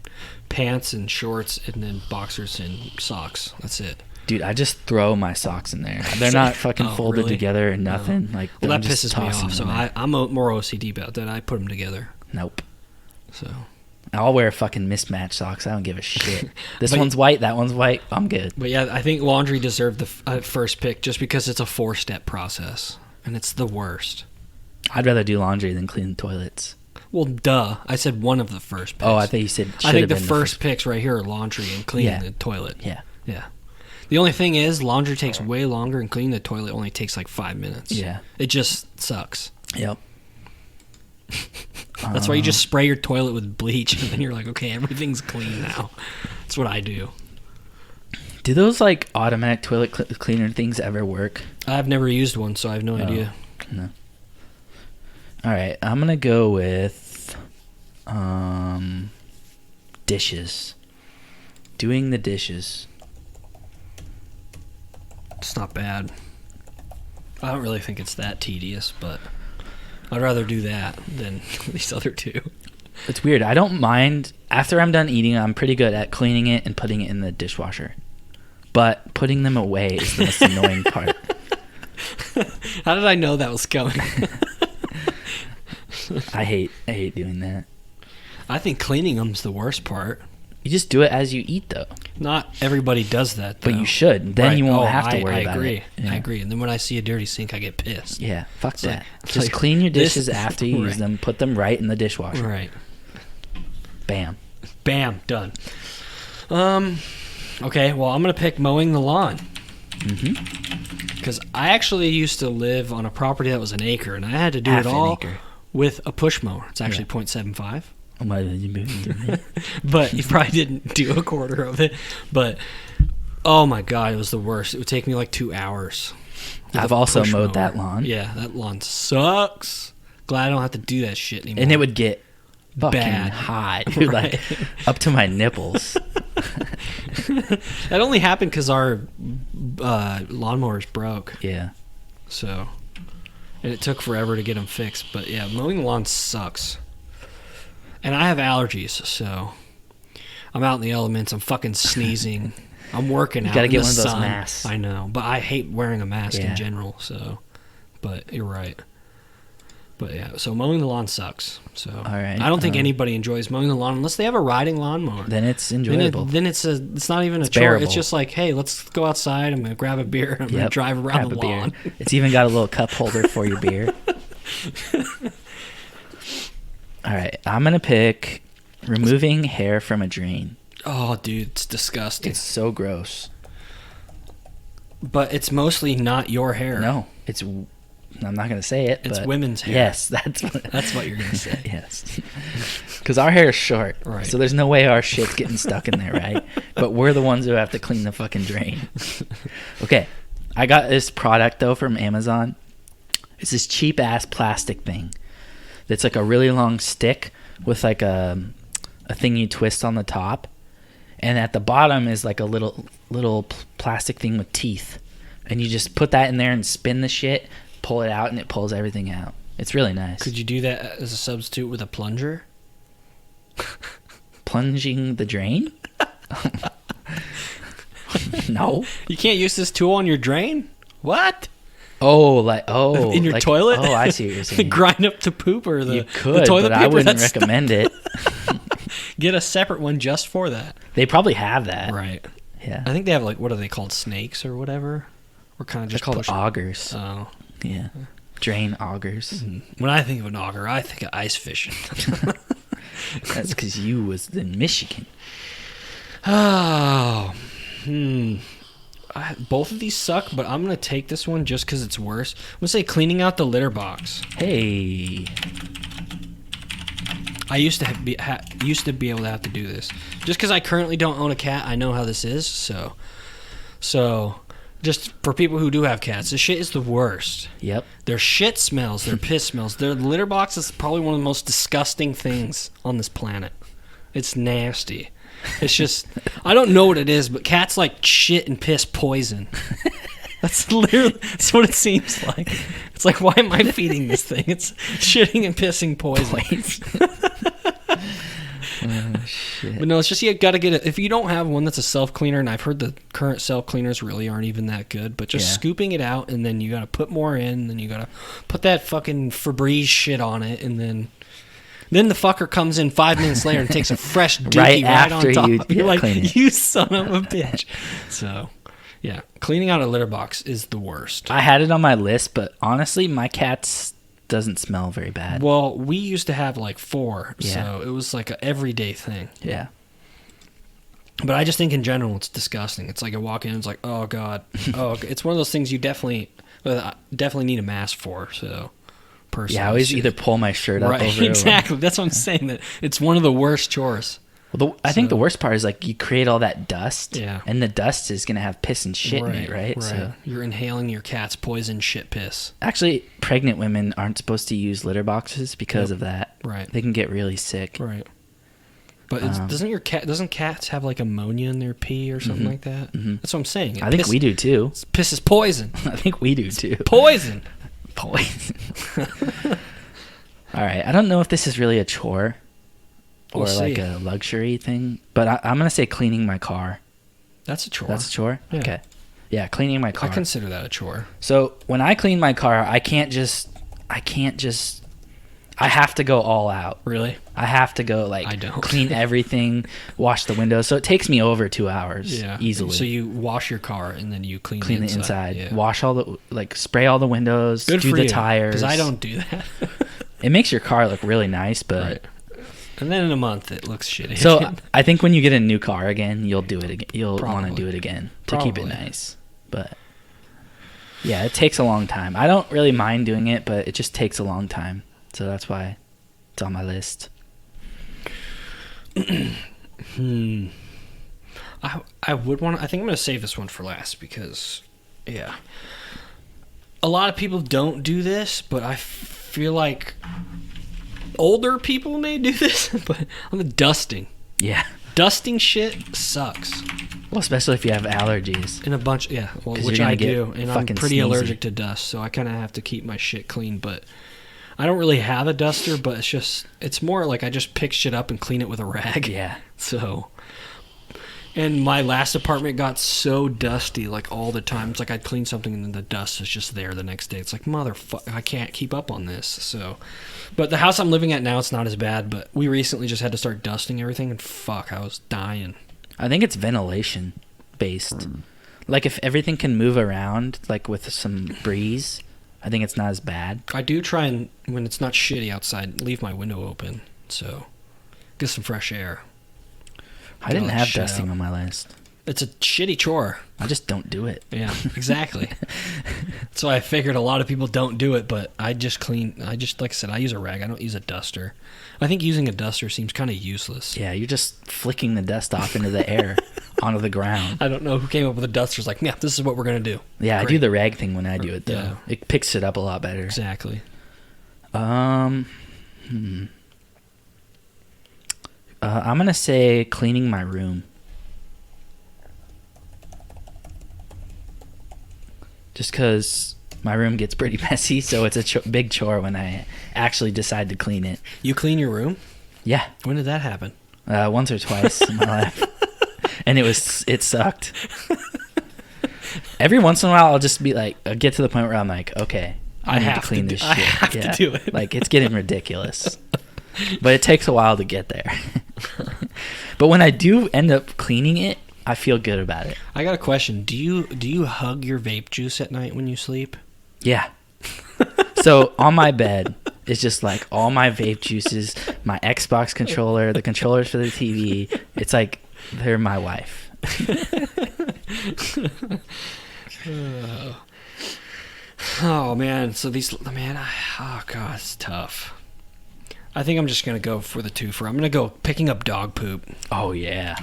pants and shorts and then boxers and socks. That's it. Dude, I just throw my socks in there. They're not fucking folded together or nothing. Like, well, that pisses me off. So I'm more OCD about that. I put them together. Nope. So I'll wear fucking mismatched socks. I don't give a shit. This one's white, that one's white. I'm good. But yeah, I think laundry deserved the first pick just because it's a 4-step process. And it's the worst. I'd rather do laundry than clean toilets. Well, duh. I said one of the first picks. Oh, I thought you said I think the first picks right here are laundry and cleaning the toilet. Yeah. Yeah. The only thing is, laundry takes way longer and cleaning the toilet only takes like 5 minutes. Yeah. It just sucks. Yep. That's why you just spray your toilet with bleach and then you're like, okay, everything's clean now. That's what I do. Do those like automatic toilet cleaner things ever work? I've never used one, so I have no idea. No. All right, I'm going to go with dishes. Doing the dishes. It's not bad. I don't really think it's that tedious, but I'd rather do that than these other two. It's weird. I don't mind. After I'm done eating, I'm pretty good at cleaning it and putting it in the dishwasher. But putting them away is the most annoying part. How did I know that was coming? I hate doing that. I think cleaning them's the worst part. You just do it as you eat, though. Not everybody does that, though. But you should. Then you won't have to worry about agree. it. Yeah. I agree. And then when I see a dirty sink, I get pissed. Yeah, fuck It's that. like- it's Just like, clean your this- dishes after you use them. Put them right in the dishwasher. Right. Bam. Bam. Done. Okay, well, I'm going to pick mowing the lawn. Mm-hmm. Because I actually used to live on a property that was an acre, and I had to do Half it an all acre. with a push mower. It's actually 0.75. But But you probably didn't do a quarter of it. But, oh my God, it was the worst. It would take me like 2 hours. with I've a also push mowed mower. that lawn. Yeah, that lawn sucks. Glad I don't have to do that shit anymore. And it would get fucking Bad. hot, dude, Right. like up to my nipples. That only happened because our lawnmowers broke. Yeah. So, and it took forever to get them fixed. But yeah, mowing the lawn sucks. And I have allergies, so I'm out in the elements. I'm fucking sneezing. I'm working out. gotta in get the one of those sun. masks. I know, but I hate wearing a mask Yeah. in general. So, but you're right. But yeah, so mowing the lawn sucks. So All right, I don't think anybody enjoys mowing the lawn unless they have a riding lawnmower. Then it's enjoyable. Then it's not even a chore. bearable. It's just like, hey, let's go outside. I'm gonna grab a beer. I'm gonna Yep, drive around grab the a beer. lawn. It's even got a little cup holder for your beer. All right, I'm gonna pick removing hair from a drain. Oh, dude, it's disgusting. It's so gross. But it's mostly not your hair. No, it's. I'm not gonna say it. It's but women's hair. Yes, that's That's what you're gonna say. Yes, because our hair is short, Right. so there's no way our shit's getting stuck in there, right? But we're the ones who have to clean the fucking drain. Okay, I got this product though from Amazon. It's this cheap ass plastic thing. That's like a really long stick with like a thing you twist on the top, and at the bottom is like a little plastic thing with teeth, and you just put that in there and spin the shit, pull it out, and it pulls everything out. It's really nice. Could you do that as a substitute with a plunger? Plunging the drain? No. You can't use this tool on your drain? What? In your like- toilet? Oh, I see what you're saying. Grind up the poop or the You could, the toilet but paper? I wouldn't That's- recommend it. Get a separate one just for that. They probably have that. Right. Yeah. I think they have like, what are they called? Snakes or whatever? Or kind of They're just called push- augers. Oh. Yeah. Drain augers. When I think of an auger, I think of ice fishing. That's because you was in Michigan. Oh. Both of these suck, but I'm going to take this one just because it's worse. I'm going to say cleaning out the litter box. Hey. I used to be able to have to do this. Just because I currently don't own a cat, I know how this is. So just for people who do have cats, this shit is the worst. Yep. Their shit smells, their piss smells. Their litter box is probably one of the most disgusting things on this planet. It's nasty. It's just, I don't know what it is, but cats like shit and piss poison. That's literally, that's what it seems like. It's like, why am I feeding this thing? It's shitting and pissing poison. Oh, shit. But no, it's just, you gotta get it. If you don't have one that's a self-cleaner, and I've heard the current self-cleaners really aren't even that good, but just scooping it out, and then you gotta put more in, and then you gotta put that fucking Febreze shit on it, and then the fucker comes in 5 minutes later and takes a fresh dookie right on after top. you You're clean like, it. you son of a bitch. So, yeah, cleaning out a litter box is the worst. I had it on my list, but honestly, my cat's doesn't smell very bad. Well, we used to have like 4, Yeah. so it was like an everyday thing. Yeah. But I just think in general it's disgusting. It's like I walk in and it's like, oh god, it's one of those things you definitely need a mask for. So, personally, Yeah, I always it's either pull my shirt up right, over exactly. That's what I'm saying. That it's one of the worst chores. Well, I think the worst part is like you create all that dust, Yeah. and the dust is gonna have piss and shit in it, right? So You're inhaling your cat's poison shit piss. actually, pregnant women aren't supposed to use litter boxes because of that. Right. They can get really sick. Right. But doesn't cats have like ammonia in their pee or something like that? Mm-hmm. That's what I'm saying. I think we do too. Piss is poison. I think we do too. Poison. Poison. All right. I don't know if this is really a chore or We'll like see. a luxury thing, but I'm gonna say cleaning my car. That's a chore. That's a chore. Yeah. Okay. Yeah, cleaning my car. I consider that a chore. So when I clean my car, I can't just I have to go all out. Really? I have to go I don't. clean everything, wash the windows. So it takes me over 2 hours easily. So you wash your car and then you clean the inside. inside. Yeah. Wash all the spray all the windows, Good do for the you, tires. because I don't do that. It makes your car look really nice, but Right. And then in a month it looks shitty. so I think when you get a new car again, you'll do it again. You'll want Probably. to do it again to keep it Probably. nice. But yeah, it takes a long time. I don't really mind doing it, but it just takes a long time. So that's why it's on my list. I would want. I think I'm gonna save this one for last because, yeah, a lot of people don't do this, but I feel like older people may do this. But on the dusting, Yeah. dusting shit sucks. Well, especially if you have allergies. In a bunch, well, 'Cause which you're gonna I get do, and I'm fucking pretty sneezy. allergic to dust, so I kind of have to keep my shit clean. But I don't really have a duster, but it's more like I just pick shit up and clean it with a rag. Yeah. So, and my last apartment got so dusty, like all the time. It's like I'd clean something and then the dust is just there the next day. It's like, motherfucker, I can't keep up on this. So, but the house I'm living at now, it's not as bad, but we recently just had to start dusting everything, and fuck, I was dying. I think it's ventilation based. Like if everything can move around, like with some breeze, I think it's not as bad. I do try and, when it's not shitty outside, leave my window open, so get some fresh air. I didn't Get all that have shit dusting out. on my list. It's a shitty chore. I just don't do it. Yeah, exactly. So I figured a lot of people don't do it, but like I said, I use a rag. I don't use a duster. I think using a duster seems kind of useless. Yeah, you're just flicking the dust off into the air onto the ground. I don't know who came up with a duster. It's like, yeah, this is what we're going to do. Yeah, I do Great. the rag thing when I do it, though. Yeah. It picks it up a lot better. Exactly. I'm going to say cleaning my room. Just because my room gets pretty messy, so it's a big chore when I actually decide to clean it. You clean your room? Yeah, When did that happen? once or twice in my life. And it sucked. Every once in a while, I'll just be like, I'll get to the point where I'm like, okay, I need to clean this shit. I have to do it. Like, it's getting ridiculous. But it takes a while to get there. But when I do end up cleaning it, I feel good about it. I got a question. Do you hug your vape juice at night when you sleep? Yeah. So on my bed is just like all my vape juices, my Xbox controller, the controllers for the TV. It's like they're my wife. Oh man, so oh god, it's tough. I think I'm just gonna go for the twofer. I'm gonna go picking up dog poop. Oh yeah.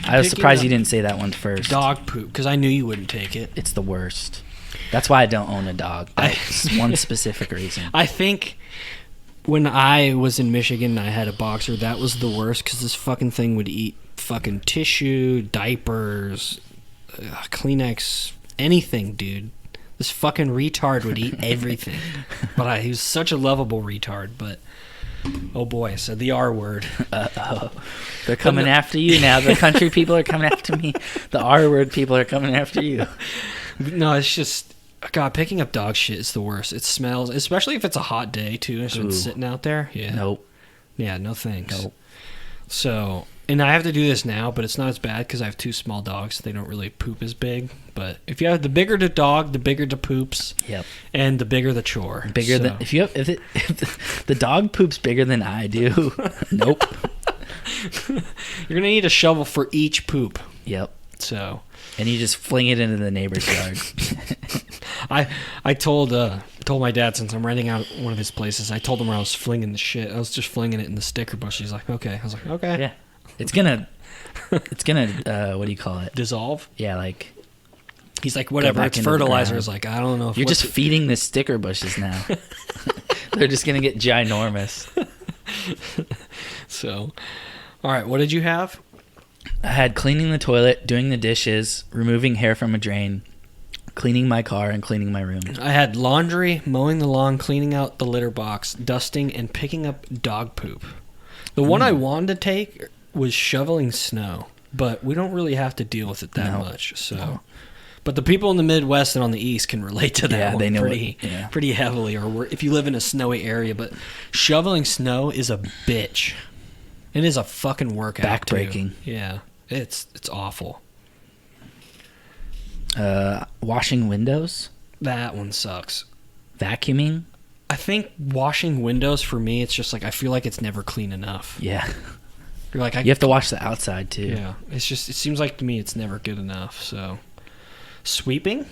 I was Picking surprised you up didn't say that one first. Dog poop, because I knew you wouldn't take it. It's the worst. That's why I don't own a dog. That's one specific reason. I think when I was in Michigan and I had a boxer, that was the worst, because this fucking thing would eat fucking tissue, diapers, Kleenex, anything, dude. This fucking retard would eat everything. But he was such a lovable retard, but oh boy, I said the R word. Uh-oh. They're coming after you now. The country people are coming after me. The R word people are coming after you. No, it's just, God, picking up dog shit is the worst. It smells, especially if it's a hot day too. It's been sitting out there. Yeah. Nope. Yeah, no thanks. Nope. So, and I have to do this now, but it's not as bad because I have two small dogs. They don't really poop as big. But if you have the bigger the dog, the bigger the poops. Yep. And the bigger the chore. Bigger than if the dog poops bigger than I do. Nope. You're gonna need a shovel for each poop. Yep. So. And you just fling it into the neighbor's yard. I told my dad, since I'm renting out one of his places, I told him where I was flinging the shit. I was just flinging it in the sticker bush. He's like, okay. I was like, okay. Yeah. It's gonna what do you call it? Dissolve? Yeah, like He's like, whatever, back it's into the fertilizer. ground. It's like, I don't know if you're just feeding the sticker bushes now. They're just gonna get ginormous. So, all right, what did you have? I had cleaning the toilet, doing the dishes, removing hair from a drain, cleaning my car, and cleaning my room. I had laundry, mowing the lawn, cleaning out the litter box, dusting, and picking up dog poop. The one I wanted to take was shoveling snow, but we don't really have to deal with it that much. So, But the people in the Midwest and on the East can relate to that one they know pretty heavily, or if you live in a snowy area. But shoveling snow is a bitch. It is a fucking workout. Backbreaking. Yeah, it's awful. Washing windows. That one sucks. Vacuuming. I think washing windows for me, it's just like I feel like it's never clean enough. Yeah. You're like you have to wash the outside too. Yeah, it seems like to me it's never good enough. So, sweeping.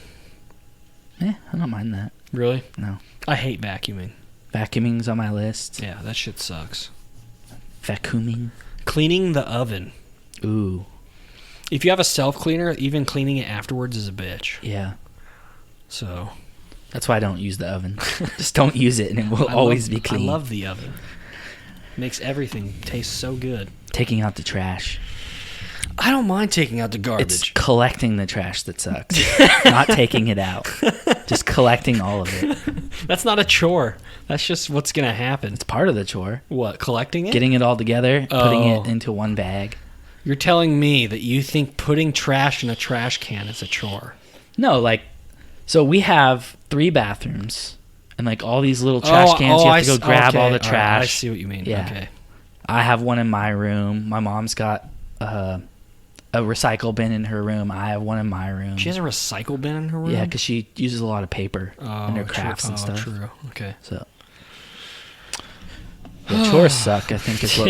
Yeah, I don't mind that. Really? No. I hate vacuuming. Vacuuming's on my list. Yeah, that shit sucks. Vacuuming. Cleaning the oven. Ooh. If you have a self cleaner, even cleaning it afterwards is a bitch. Yeah. So. That's why I don't use the oven. Just don't use it, and it will always be clean. I love the oven. Makes everything taste so good. Taking out the trash. I don't mind taking out the garbage. It's collecting the trash that sucks. Not taking it out. Just collecting all of it. That's not a chore. That's just what's going to happen. It's part of the chore. What, collecting it? Getting it all together, putting it into one bag. You're telling me that you think putting trash in a trash can is a chore? No, like, so we have 3 bathrooms. And like all these little trash cans, you have to go grab all the trash. I see what you mean. Yeah. Okay. I have one in my room. My mom's got a recycle bin in her room. I have one in my room. She has a recycle bin in her room? Yeah, because she uses a lot of paper in her crafts and stuff. True. Okay. So, yeah, chores suck, I think is what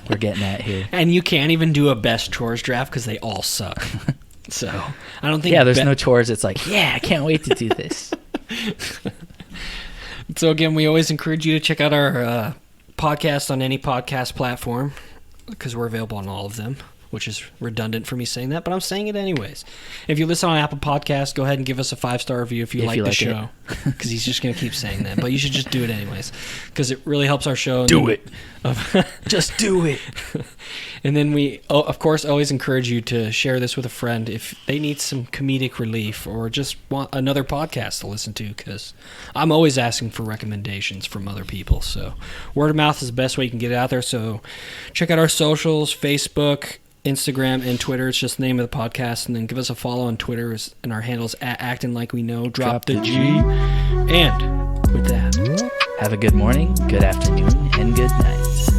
we're getting at here. And you can't even do a best chores draft because they all suck. So, I don't think... Yeah, there's no chores. It's like, yeah, I can't wait to do this. So again, we always encourage you to check out our podcast on any podcast platform because we're available on all of them, which is redundant for me saying that, but I'm saying it anyways. If you listen on Apple Podcasts, go ahead and give us a 5-star review if you like the show, because he's just going to keep saying that, but you should just do it anyways because it really helps our show. Do it. Just do it. And then we, of course, always encourage you to share this with a friend if they need some comedic relief or just want another podcast to listen to, because I'm always asking for recommendations from other people. So word of mouth is the best way you can get it out there. So check out our socials, Facebook, Instagram, and Twitter. It's just the name of the podcast. And then give us a follow on Twitter, and our handle's at Acting Like We Know. Drop the G. And with that, have a good morning, good afternoon, and good night.